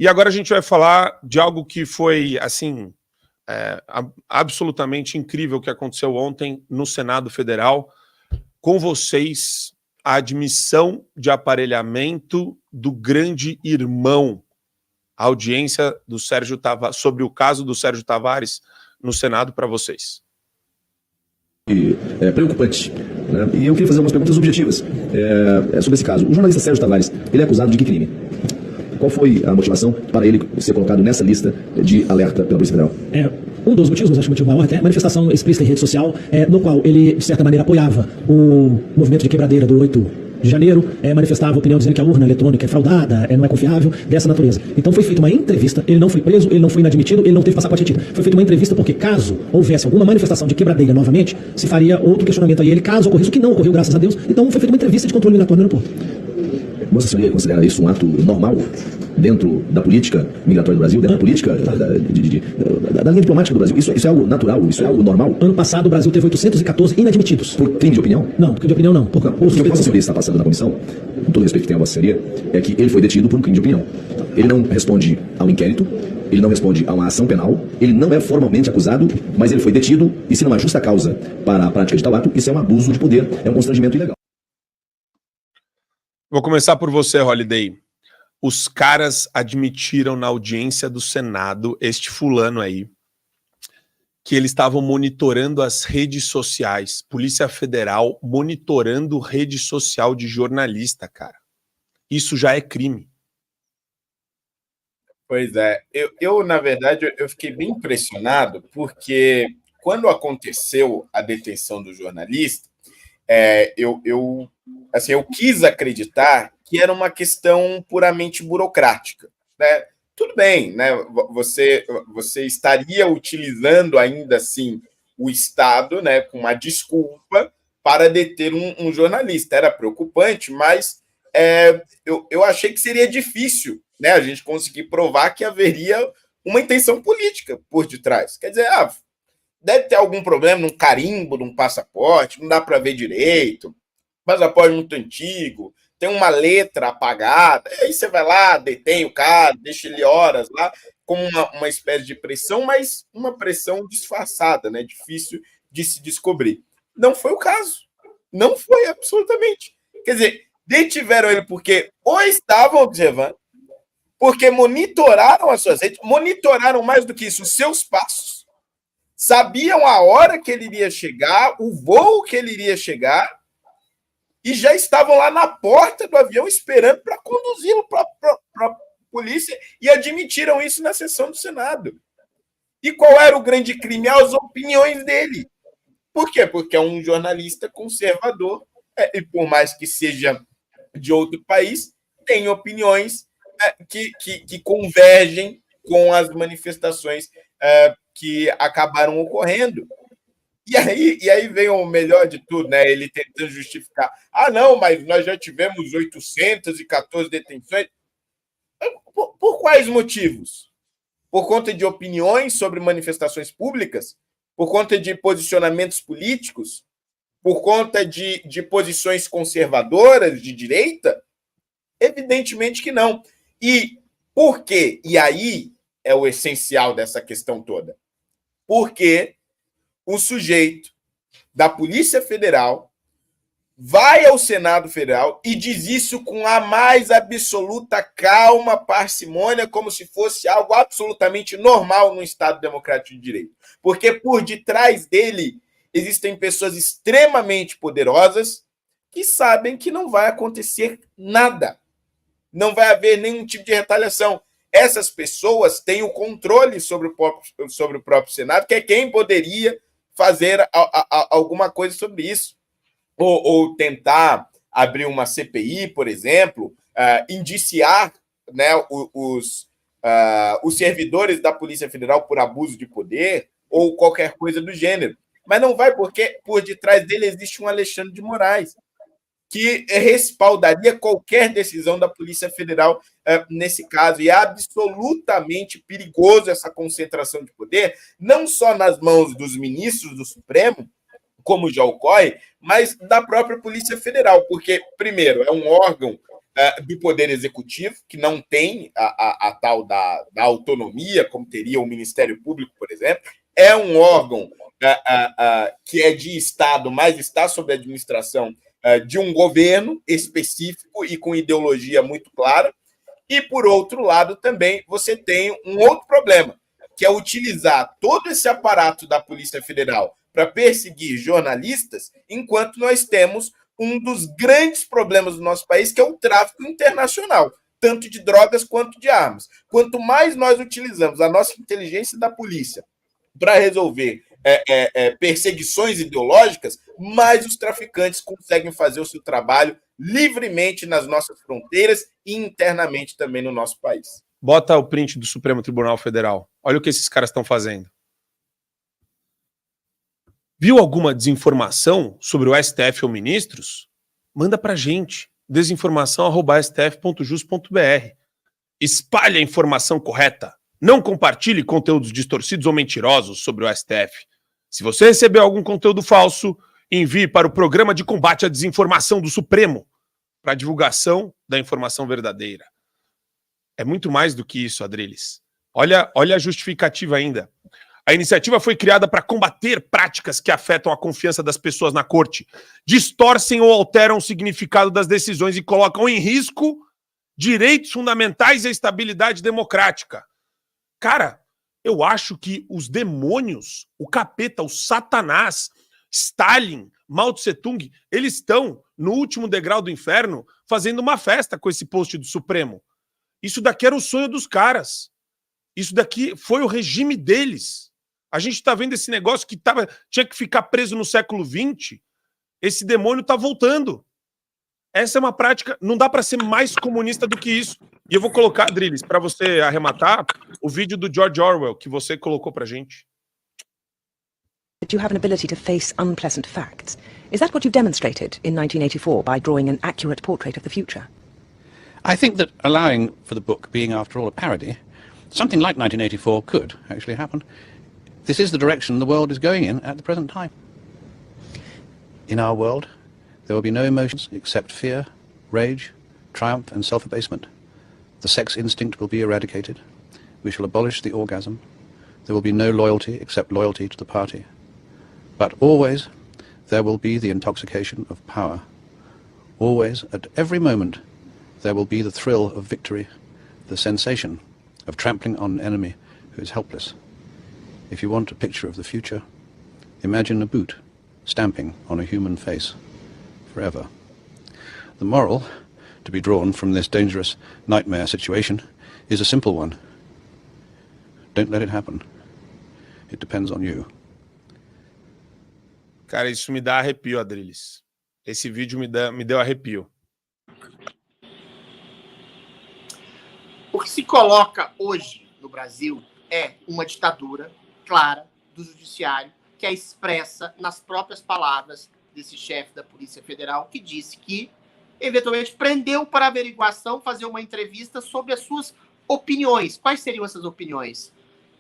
E agora a gente vai falar de algo que foi, assim, absolutamente incrível que aconteceu ontem no Senado Federal. Com vocês, a admissão de aparelhamento do grande irmão, a audiência do Sérgio Tavares, sobre o caso do Sérgio Tavares no Senado, para vocês. É preocupante, né? E eu queria fazer algumas perguntas objetivas sobre esse caso. O jornalista Sérgio Tavares, ele é acusado de que crime? Qual foi a motivação para ele ser colocado nessa lista de alerta pela Polícia Federal? Um dos motivos, acho que o motivo maior, é a manifestação explícita em rede social, no qual ele, de certa maneira, apoiava o movimento de quebradeira do 8 de janeiro, manifestava a opinião dizendo que a urna eletrônica é fraudada, não é confiável, dessa natureza. Então foi feita uma entrevista, ele não foi preso, ele não foi inadmitido, ele não teve passaporte retido. Foi feita uma entrevista porque, caso houvesse alguma manifestação de quebradeira novamente, se faria outro questionamento a ele, caso ocorresse, o que não ocorreu, graças a Deus. Então foi feita uma entrevista de controle migratório no aeroporto. Vossa Senhoria considera isso um ato normal dentro da política migratória do Brasil, dentro da política da linha diplomática do Brasil? Isso é algo natural? Isso é algo normal? Ano passado o Brasil teve 814 inadmitidos. Por crime de opinião? Não, porque de opinião não. O que Vossa Senhoria está passando na comissão, com todo o respeito que tem a Vossa Senhoria, é que ele foi detido por um crime de opinião. Ele não responde ao inquérito, ele não responde a uma ação penal, ele não é formalmente acusado, mas ele foi detido, e se não há justa causa para a prática de tal ato, isso é um abuso de poder, é um constrangimento ilegal. Vou começar por você, Holliday. Os caras admitiram na audiência do Senado, este fulano aí, que eles estavam monitorando as redes sociais. Polícia Federal monitorando rede social de jornalista, cara. Isso já é crime. Pois é. Eu, na verdade, eu fiquei bem impressionado, porque quando aconteceu a detenção do jornalista, eu quis acreditar que era uma questão puramente burocrática, né? Tudo bem, né? Você estaria utilizando ainda assim o Estado, né, com uma desculpa para deter um jornalista. Era preocupante, mas eu achei que seria difícil, né, a gente conseguir provar que haveria uma intenção política por detrás. Quer dizer, deve ter algum problema num carimbo, num passaporte, não dá para ver direito, passaporte muito antigo, tem uma letra apagada, aí você vai lá, detém o cara, deixa ele horas lá, como uma espécie de pressão, mas uma pressão disfarçada, né? Difícil de se descobrir. Não foi o caso. Não foi, absolutamente. Quer dizer, detiveram ele porque ou estavam observando, porque monitoraram as suas redes, monitoraram mais do que isso, os seus passos, sabiam a hora que ele iria chegar, o voo que ele iria chegar, e já estavam lá na porta do avião esperando para conduzi-lo para a polícia, e admitiram isso na sessão do Senado. E qual era o grande crime? As opiniões dele. Por quê? Porque é um jornalista conservador, e por mais que seja de outro país, tem opiniões que convergem com as manifestações que acabaram ocorrendo. E aí vem o melhor de tudo, né? Ele tentando justificar. Não, mas nós já tivemos 814 detenções. Por quais motivos? Por conta de opiniões sobre manifestações públicas? Por conta de posicionamentos políticos? Por conta de posições conservadoras, de direita? Evidentemente que não. E por quê? E aí é o essencial dessa questão toda. Porque o sujeito da Polícia Federal vai ao Senado Federal e diz isso com a mais absoluta calma, parcimônia, como se fosse algo absolutamente normal no Estado Democrático de Direito. Porque por detrás dele existem pessoas extremamente poderosas que sabem que não vai acontecer nada. Não vai haver nenhum tipo de retaliação. Essas pessoas têm o controle sobre o próprio Senado, que é quem poderia fazer alguma coisa sobre isso. Ou tentar abrir uma CPI, por exemplo, indiciar, né, os servidores da Polícia Federal por abuso de poder ou qualquer coisa do gênero. Mas não vai, porque por detrás dele existe um Alexandre de Moraes, que respaldaria qualquer decisão da Polícia Federal nesse caso. E é absolutamente perigoso essa concentração de poder, não só nas mãos dos ministros do Supremo, como já ocorre, mas da própria Polícia Federal, porque, primeiro, é um órgão do Poder Executivo, que não tem a tal da autonomia, como teria o Ministério Público, por exemplo. É um órgão que é de Estado, mas está sob a administração de um governo específico e com ideologia muito clara. E, por outro lado, também você tem um outro problema, que é utilizar todo esse aparato da Polícia Federal para perseguir jornalistas, enquanto nós temos um dos grandes problemas do nosso país, que é o tráfico internacional, tanto de drogas quanto de armas. Quanto mais nós utilizamos a nossa inteligência da polícia para resolver perseguições ideológicas, mais os traficantes conseguem fazer o seu trabalho livremente nas nossas fronteiras e internamente também no nosso país. Bota o print do Supremo Tribunal Federal. Olha o que esses caras estão fazendo. Viu alguma desinformação sobre o STF ou ministros? Manda pra gente. desinformação@stf.jus.br. Espalhe a informação correta. Não compartilhe conteúdos distorcidos ou mentirosos sobre o STF. Se você recebeu algum conteúdo falso, envie para o Programa de Combate à Desinformação do Supremo para divulgação da informação verdadeira. É muito mais do que isso, Adriles. Olha a justificativa ainda. A iniciativa foi criada para combater práticas que afetam a confiança das pessoas na corte, distorcem ou alteram o significado das decisões e colocam em risco direitos fundamentais e a estabilidade democrática. Cara, eu acho que os demônios, o capeta, o Satanás, Stalin, Mao Tse-tung, eles estão no último degrau do inferno fazendo uma festa com esse post do Supremo. Isso daqui era o sonho dos caras. Isso daqui foi o regime deles. A gente está vendo esse negócio que tinha que ficar preso no século XX. Esse demônio está voltando. Essa é uma prática, não dá para ser mais comunista do que isso. E eu vou colocar, Adriles, para você arrematar, o vídeo do George Orwell que você colocou para gente. You have an ability to face unpleasant facts. Is that what you demonstrated in 1984 by drawing an accurate portrait of the future? I think that allowing for the book being, after all, a parody, something like 1984 could actually happen. This is the direction the world is going in at the present time. In our world, there will be no emotions except fear, rage, triumph and self-abasement. The sex instinct will be eradicated. We shall abolish the orgasm. There will be no loyalty except loyalty to the party. But always there will be the intoxication of power. Always, at every moment, there will be the thrill of victory, the sensation of trampling on an enemy who is helpless. If you want a picture of the future, imagine a boot stamping on a human face forever. The moral to be drawn from this dangerous nightmare situation is a simple one. Don't let it happen. It depends on you. Cara, isso me dá arrepio, Adriles. Esse vídeo me deu arrepio. O que se coloca hoje no Brasil é uma ditadura clara do judiciário, que é expressa nas próprias palavras desse chefe da Polícia Federal, que disse que, eventualmente, prendeu para averiguação, fazer uma entrevista sobre as suas opiniões. Quais seriam essas opiniões?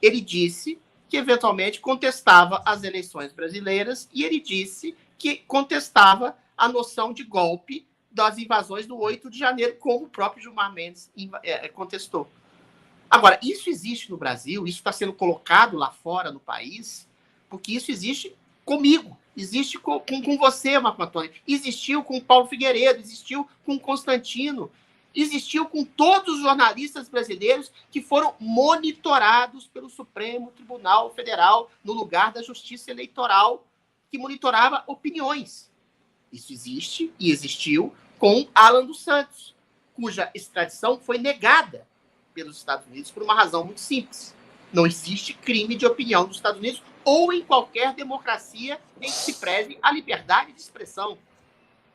Ele disse que, eventualmente, contestava as eleições brasileiras e ele disse que contestava a noção de golpe das invasões do 8 de janeiro, como o próprio Gilmar Mendes contestou. Agora, isso existe no Brasil, isso está sendo colocado lá fora no país, porque isso existe comigo, existe com você, Marco Antônio, existiu com Paulo Figueiredo, existiu com Constantino, existiu com todos os jornalistas brasileiros que foram monitorados pelo Supremo Tribunal Federal no lugar da Justiça Eleitoral, que monitorava opiniões. Isso existe e existiu com Alan dos Santos, cuja extradição foi negada pelos Estados Unidos por uma razão muito simples. Não existe crime de opinião nos Estados Unidos ou em qualquer democracia em que se preze a liberdade de expressão.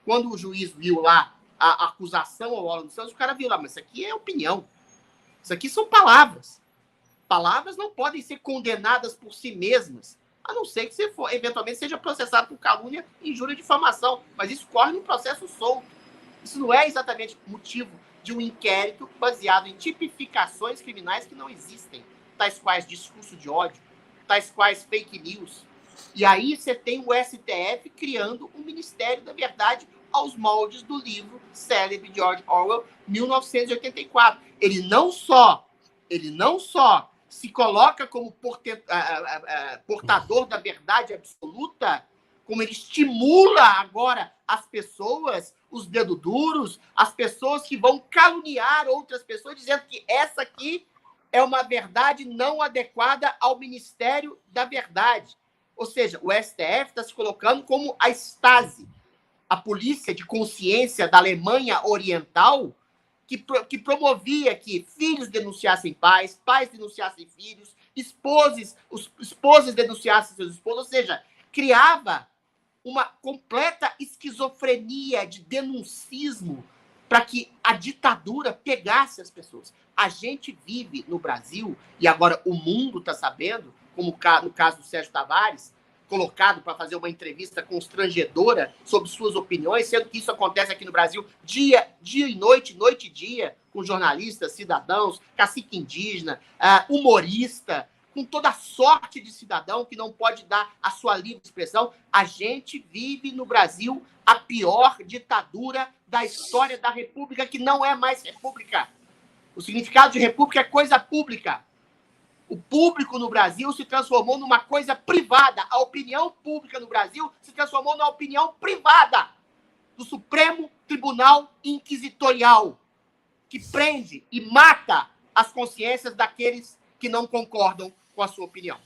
Quando o juiz viu lá a acusação ao Alan dos Santos, o cara viu lá, mas isso aqui é opinião. Isso aqui são palavras. Palavras não podem ser condenadas por si mesmas, a não ser que você eventualmente seja processado por calúnia, injúria e difamação. Mas isso corre num processo solto. Isso não é exatamente motivo de um inquérito baseado em tipificações criminais que não existem, tais quais discurso de ódio, tais quais fake news. E aí você tem o STF criando um Ministério da Verdade aos moldes do livro célebre de George Orwell, 1984. Ele não só se coloca como portador da verdade absoluta, como ele estimula agora as pessoas, os dedos duros, as pessoas que vão caluniar outras pessoas, dizendo que essa aqui é uma verdade não adequada ao Ministério da Verdade. Ou seja, o STF está se colocando como a Stasi, a polícia de consciência da Alemanha Oriental, que promovia que filhos denunciassem pais, pais denunciassem filhos, esposas denunciassem seus esposos, ou seja, criava uma completa esquizofrenia de denuncismo para que a ditadura pegasse as pessoas. A gente vive no Brasil, e agora o mundo está sabendo, como no caso do Sérgio Tavares, colocado para fazer uma entrevista constrangedora sobre suas opiniões, sendo que isso acontece aqui no Brasil dia e noite, noite e dia, com jornalistas, cidadãos, cacique indígena, humorista, com toda sorte de cidadão que não pode dar a sua livre expressão. A gente vive no Brasil a pior ditadura da história da República, que não é mais república. O significado de república é coisa pública. O público no Brasil se transformou numa coisa privada. A opinião pública no Brasil se transformou numa opinião privada do Supremo Tribunal Inquisitorial, que prende e mata as consciências daqueles que não concordam com a sua opinião.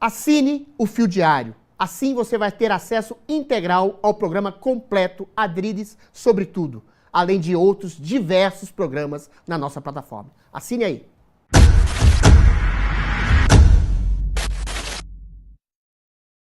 Assine o Fio Diário. Assim você vai ter acesso integral ao programa completo Adriles sobre tudo, além de outros diversos programas na nossa plataforma. Assine aí.